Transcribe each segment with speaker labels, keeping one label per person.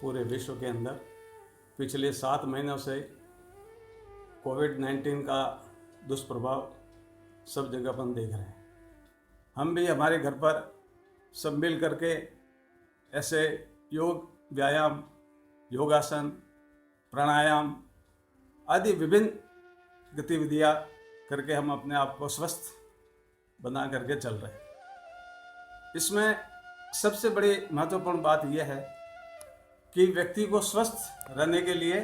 Speaker 1: पूरे विश्व के अंदर पिछले 7 महीनों से कोविड-19 का दुष्प्रभाव सब जगह अपन देख रहे हैं। हम भी हमारे घर पर सब मिल करके ऐसे योग, व्यायाम, योगासन, प्राणायाम आदि विभिन्न गतिविधियाँ करके हम अपने आप को स्वस्थ बना करके चल रहे हैं। इसमें सबसे बड़ी महत्वपूर्ण बात यह है कि व्यक्ति को स्वस्थ रहने के लिए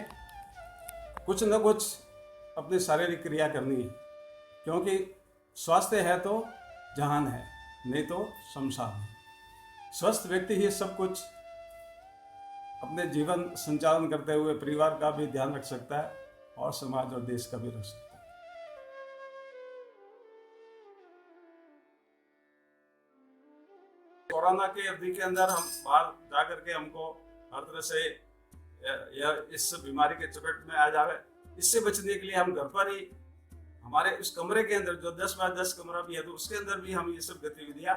Speaker 1: कुछ न कुछ अपनी शारीरिक क्रिया करनी है, क्योंकि स्वास्थ्य है तो जहान है, नहीं तो शमशान है। स्वस्थ व्यक्ति ही सब कुछ अपने जीवन संचालन करते हुए परिवार का भी ध्यान रख सकता है और समाज और देश का भी रख सकता है। कोरोना की अवधि के अंदर हम बाहर जा करके हमको हर तरह से इस बीमारी के चपेट में आ जावे, इससे बचने के लिए हम घर पर ही हमारे उस कमरे के अंदर जो 10 बाय 10 कमरा भी है तो उसके अंदर भी हम ये सब गतिविधियां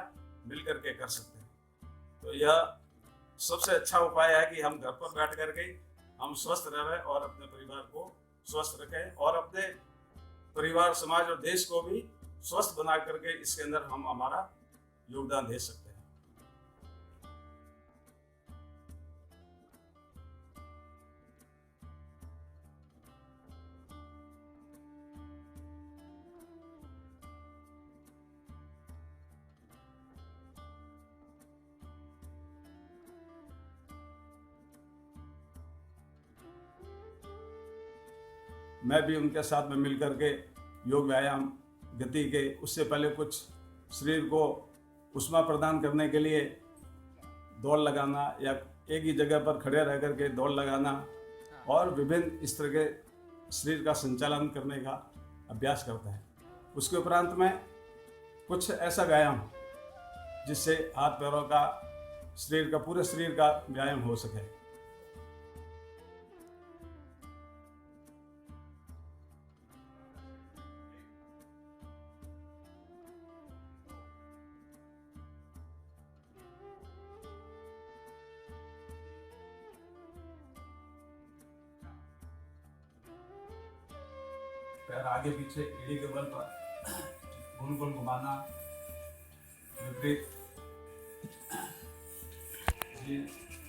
Speaker 1: मिल करके कर सकते हैं। तो यह सबसे अच्छा उपाय है कि हम घर पर बैठ करके हम स्वस्थ रहें और अपने परिवार को स्वस्थ रखें और अपने परिवार, समाज और देश को भी स्वस्थ बना करके इसके अंदर हम हमारा योगदान दे सकते हैं। मैं भी उनके साथ में मिल करके योग, व्यायाम, गति के उससे पहले कुछ शरीर को ऊष्मा प्रदान करने के लिए दौड़ लगाना या एक ही जगह पर खड़े रह करके दौड़ लगाना और विभिन्न इस तरह के शरीर का संचालन करने का अभ्यास करते हैं। उसके उपरांत में कुछ ऐसा व्यायाम जिससे हाथ पैरों का, शरीर का, पूरे शरीर का व्यायाम हो सके। पैर आगे पीछे एड़ी के बल पर गोल गोल घुमाना, विपरीत।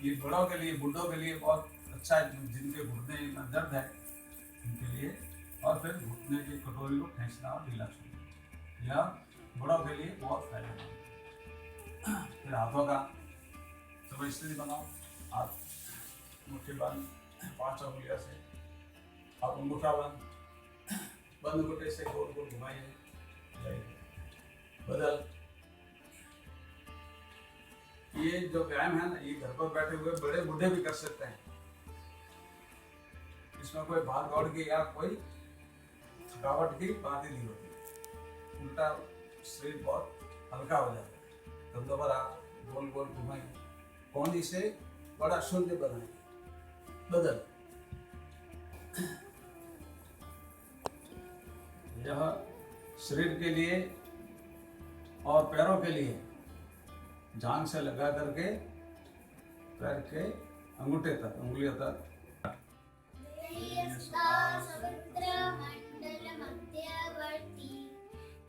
Speaker 1: ये बड़ों के लिए, बुढ़ों के लिए बहुत अच्छा है, जिनके घुटने में दर्द है उनके लिए। और फिर घुटने की कटोरी को खींचना और ढीला छोड़ना, यह बड़ों के लिए बहुत फायदेमंद है। फिर हाथों का सब स्थिति बनाओ, हाथ मुट्ठी बंद, 5 उंगलियों से और अंगूठा बंद, बंद अंगूठे से गोल गोल घुमाइए, बदल। ये जो व्यायाम है ना, ये घर पर बैठे हुए बड़े बूढ़े भी कर सकते हैं। इसमें कोई भाग दौड़ की या कोई थकावट की बात ही नहीं होती, उल्टा शरीर बहुत हल्का हो जाता है। कंधों पर आप गोल गोल घुमाइए, कोहनी से बड़ा शून्य बनाइए, बदल। यह शरीर के लिए और पैरों के लिए जांघ से लगा करके पैर के अंगूठे तक, उंगलियों तक।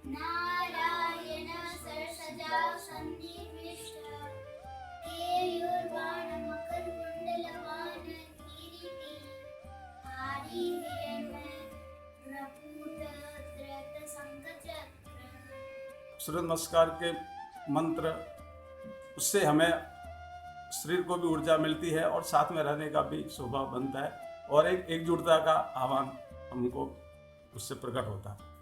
Speaker 1: नारायण सरसजा सन्निविष्ट केयूरवाण मकरकुंडलवान किरीटी आदि हिरण्य प्रपूत धृत शंखचक्र। सूर्य नमस्कार के मंत्र, उससे हमें शरीर को भी ऊर्जा मिलती है और साथ में रहने का भी स्वभाव बनता है और एक एकजुटता का आह्वान हमको उससे प्रकट होता है।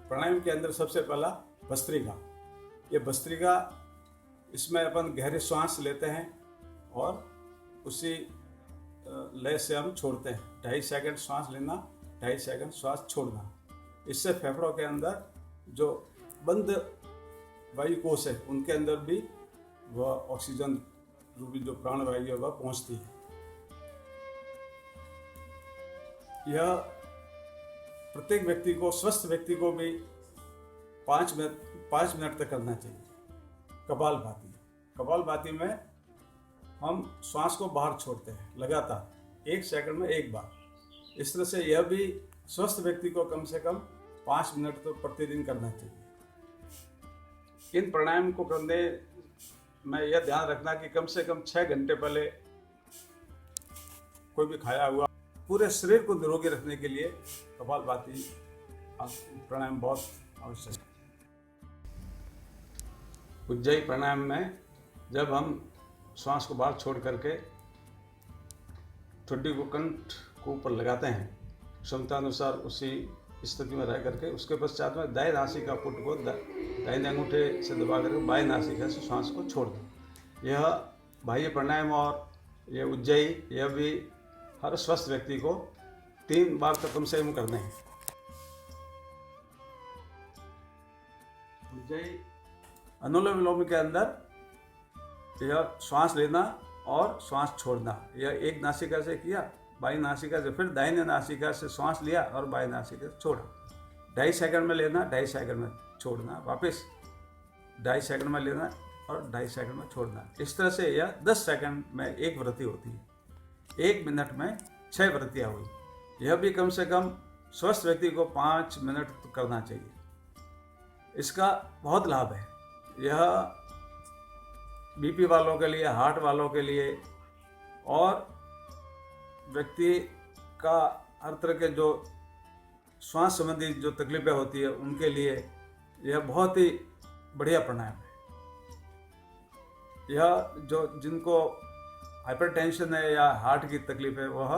Speaker 1: प्राणायाम के अंदर सबसे पहला भस्त्रिका। ये भस्त्रिका, इसमें अपन गहरे श्वास लेते हैं और उसी लय से हम छोड़ते हैं। 2.5 सेकंड श्वास लेना, 2.5 सेकंड श्वास छोड़ना। इससे फेफड़ों के अंदर जो बंद वायु कोश है उनके अंदर भी वह ऑक्सीजन रूपी जो प्राणवायु है वह पहुंचती है। यह प्रत्येक व्यक्ति को, स्वस्थ व्यक्ति को भी 5 मिनट तक करना चाहिए। कपालभाति, कपालभाति में हम श्वास को बाहर छोड़ते हैं लगातार 1 सेकंड में 1 बार। इस तरह से यह भी स्वस्थ व्यक्ति को कम से कम 5 मिनट तो प्रतिदिन करना चाहिए। इन प्राणायाम को करने में यह ध्यान रखना कि कम से कम 6 घंटे पहले कोई भी खाया हुआ, पूरे शरीर को निरोगी रखने के लिए कपालभाति प्राणायाम बहुत आवश्यक है। उज्जयी प्राणायाम में जब हम श्वास को बाहर छोड़ करके ठुड्डी को कंठ को ऊपर लगाते हैं, क्षमता अनुसार उसी स्थिति में रह करके उसके पश्चात में दाएं नासिका पुट को दाहिने अंगूठे से दबा करके बाएं नासिका से श्वास को छोड़ दें। यह बाह्य प्राणायाम और यह उज्जयी, यह भी हर स्वस्थ व्यक्ति को 3 बार तक कम से कम करने हैं। उज्जयी अनुलोम विलोम के अंदर यह श्वास लेना और श्वास छोड़ना, यह एक नासिका से किया, बाईं नासिका से, फिर दाहिने नासिका से श्वास लिया और बाईं नासिका से छोड़ा। 2.5 सेकंड में लेना, 2.5 सेकंड में छोड़ना, वापस 2.5 सेकंड में लेना और 2.5 सेकंड में छोड़ना। इस तरह से यह 10 सेकंड में 1 वृत्ति होती है। 1 मिनट में 6 वृत्तियाँ हुई। यह भी कम से कम स्वस्थ व्यक्ति को 5 मिनट करना चाहिए। इसका बहुत लाभ है। यह बीपी वालों के लिए, हार्ट वालों के लिए और व्यक्ति का हर तरह के जो श्वास संबंधी जो तकलीफें होती है उनके लिए यह बहुत ही बढ़िया प्राणायाम है। यह जो जिनको हाइपरटेंशन है या हार्ट की तकलीफ है वह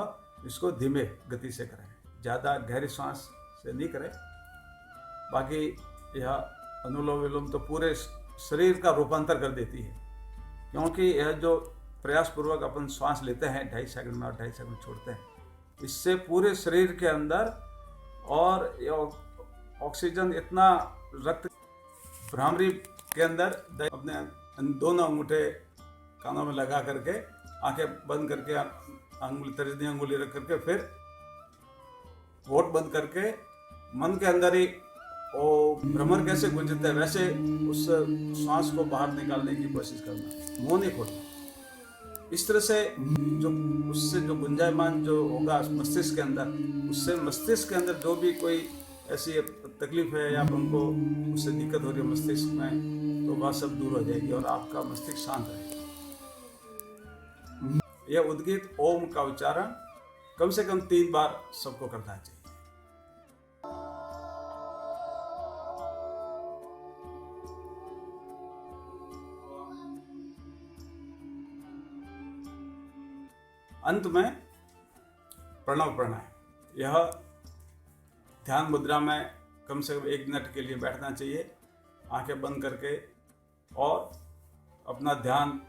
Speaker 1: इसको धीमे गति से करें, ज़्यादा गहरी श्वास से नहीं करें। बाकी यह अनुलोम विलोम तो पूरे शरीर का रूपांतर कर देती है, क्योंकि यह जो प्रयास पूर्वक अपन श्वास लेते हैं 2.5 सेकंड में और 2.5 सेकंड छोड़ते हैं, इससे पूरे शरीर के अंदर और ऑक्सीजन इतना रक्त भ्रामरी के अंदर अपने दोनों अंगूठे कानों में लगा करके आंखें बंद करके अंगुली तर्जनी अंगुली रख करके फिर होठ बंद करके मन के अंदर ही ओ भ्रमर कैसे गुंजता है वैसे उस श्वास को बाहर निकालने की कोशिश करना, मुंह नहीं खोलना। इस तरह से जो उससे जो गुंजायमान जो होगा मस्तिष्क के अंदर, उससे मस्तिष्क के अंदर जो भी कोई ऐसी तकलीफ है या उनको उससे दिक्कत हो रही है मस्तिष्क में, तो वह सब दूर हो जाएगी और आपका मस्तिष्क शांत रहेगा। यह उद्गीत ओम का उच्चारण कम से कम 3 बार सबको करना चाहिए। अंत में प्रणव प्राणायाम, यह ध्यान मुद्रा में कम से कम 1 मिनट के लिए बैठना चाहिए, आंखें बंद करके, और अपना ध्यान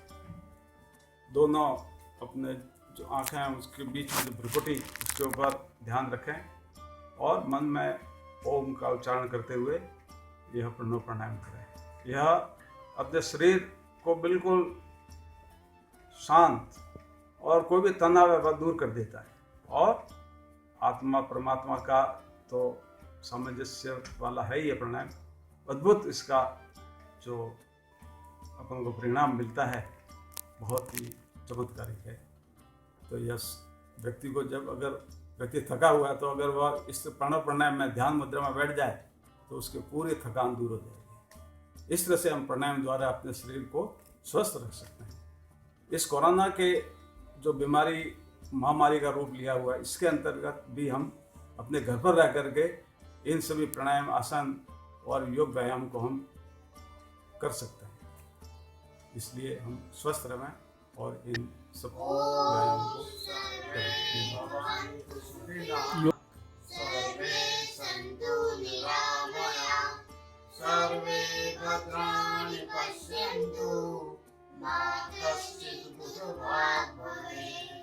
Speaker 1: दोनों अपने जो आंखें हैं उसके बीच में जो भ्रुकुटी उसके ऊपर ध्यान रखें और मन में ओम का उच्चारण करते हुए यह प्रणव प्राणायाम करें। यह अपने शरीर को बिल्कुल शांत और कोई भी तनाव है वह दूर कर देता है, और आत्मा परमात्मा का तो सामंजस्य वाला है ही प्राणायाम। अद्भुत इसका जो अपन को परिणाम मिलता है बहुत ही चमत्कारिक है। तो यह व्यक्ति को जब अगर व्यक्ति थका हुआ है तो अगर वह इस प्रणव प्राणायाम में ध्यान मुद्रा में बैठ जाए तो उसके पूरी थकान दूर हो जाएगी। इस तरह से हम प्राणायाम द्वारा अपने शरीर को स्वस्थ रख सकते हैं। इस कोरोना के जो बीमारी महामारी का रूप लिया हुआ है, इसके अंतर्गत भी हम अपने घर पर रह करके इन सभी प्राणायाम, आसन और योग व्यायाम को हम कर सकते हैं। इसलिए हम स्वस्थ रहें और इन सब व्यायाम को करें।
Speaker 2: सर्वे सन्तु निरामया, सर्वे भद्राणि पश्यन्तु, मा कश्चित् दुःखभाग् भवेत्।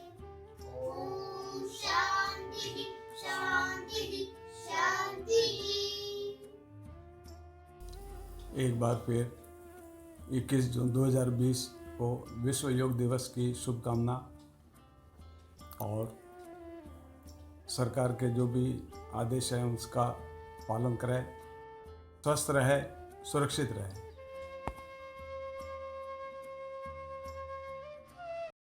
Speaker 1: एक बार फिर 21 जून 2020 को विश्व योग दिवस की शुभकामना। और सरकार के जो भी आदेश हैं उसका पालन करें, स्वस्थ रहे, सुरक्षित रहे।